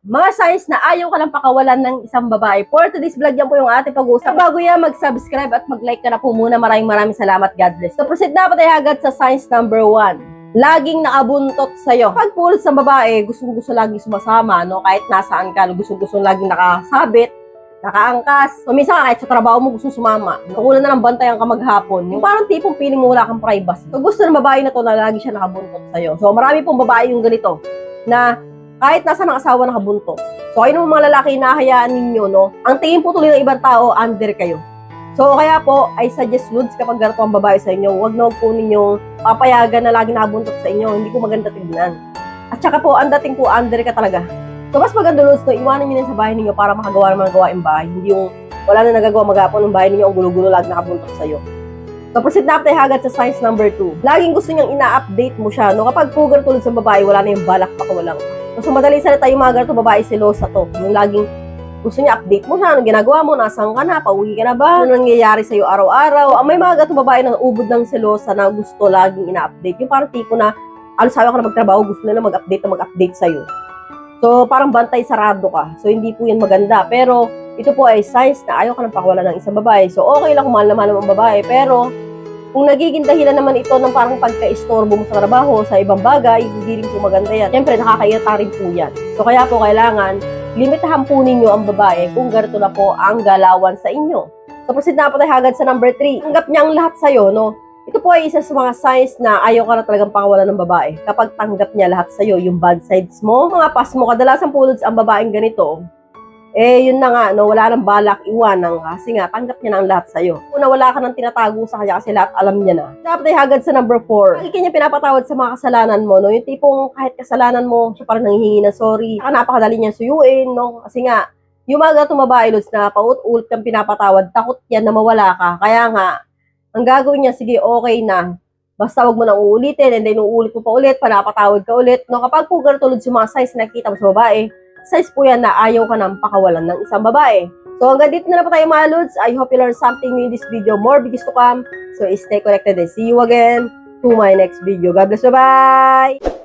Mga signs na ayaw ka lang pakawalan ng isang babae. For today's vlog, yan po yung ating pag-uusap. Bago yan, mag-subscribe at mag-like ka na po muna. Maraming salamat. God bless. So proceed na po tayo agad sa signs number 1. Laging nakabuntot sa'yo. Pag pulot sa babae, gustong-gusto laging sumasama, no? Kahit nasaan ka, gustong-gusto laging nakasabit, nakaangkas. So, minsan kahit sa trabaho mo gustong sumama. Nakukulan na ng bantayan ka maghapon. Yung parang tipong feeling mo wala kang privacy. So, gusto ng babae na to na lagi siya nakabuntot sa'yo. So, marami pong babae yung ganito na kahit nasa ng asawa nakabuntot. So, kayo naman mga lalaki, hinahayaan ninyo, no? Ang tingin po tuloy ng ibang tao, under kayo. So, kaya po, I suggest Lods, kapag ganito ang babae sa inyo, huwag na huwag po ninyong papayagan na lagi nakabuntot sa inyo. Hindi po maganda tignan. At saka po, ang dating po, under ka talaga. So, mas maganda Lods, no, iwanan nyo na sa bahay ninyo para makagawa ng mga gawaing bahay. Hindi yung wala na nagagawa maghapon ng bahay ninyo, ang gulo-gulo lagi nakabuntot sa'yo. So, proceed na tayo agad sa signs number 2. Laging gusto niyang ina-update mo siya, no? Kapag pugar tulad sa babae, wala na yung balak pakawalan ka. So, madali salita yung mga ganito babae, selosa to. Yung laging gusto niya update mo siya, anong ginagawa mo, nasaan ka na, pauwi ka na ba, ano nangyayari sa'yo araw-araw. May mga ganito babae na ubod ng selosa na gusto laging ina-update. Yung parang tipo na, sabi ka na magtrabaho, gusto nila mag-update sa'yo. So, parang bantay sarado ka. So, hindi po yan maganda. Pero, ito po ay signs na ayaw ka nang pakawalan ng isang babae. So, okay lang kung mahal na mahal mo ang babae. Pero, kung nagiging dahilan naman ito ng parang pagka-istorbo mo sa trabaho, sa ibang bagay, hindi rin po maganda yan. Siyempre, nakakairita rin po yan. So, kaya po kailangan, limitahan po ninyo ang babae kung ganito na po ang galawan sa inyo. So, proceed na po tayo agad sa number 3. Tanggap niya ang lahat sa'yo, no? Ito po ay isa sa mga signs na ayaw ka na talagang pakawalan ng babae. Kapag tanggap niya lahat sa'yo, yung bad sides mo, mga pas mo, kadalasan po ang babaeng ganito, yun na nga, no, wala nang balak iwanan kasi nga, tanggap niya na ang lahat sa'yo. Una, wala ka nang tinatago sa kanya kasi lahat alam niya na. Dapat ay hagad sa number 4. Lagi kanya pinapatawad sa mga kasalanan mo, no? Yung tipong kahit kasalanan mo, siya parang nanghihingi ng sorry. Saka napakadali niya suyuin, no? Kasi nga, yung mga gatong babae, Lods, na paulit-ulit kang pinapatawad, takot yan na mawala ka. Kaya nga, ang gagawin niya, sige, okay na. Basta wag mo nang uulitin, and then uulit mo pa ulit, panapatawad ka ulit. No? Kapag po ganito, Lods, yung mga size na nakikita mo sa babae, size po yan na ayaw ka nang pakawalan ng isang babae. So hanggang dito na po tayo mga Lods. I hope you learned something new in this video. More videos to come. So stay connected and see you again to my next video. God bless. Bye-bye!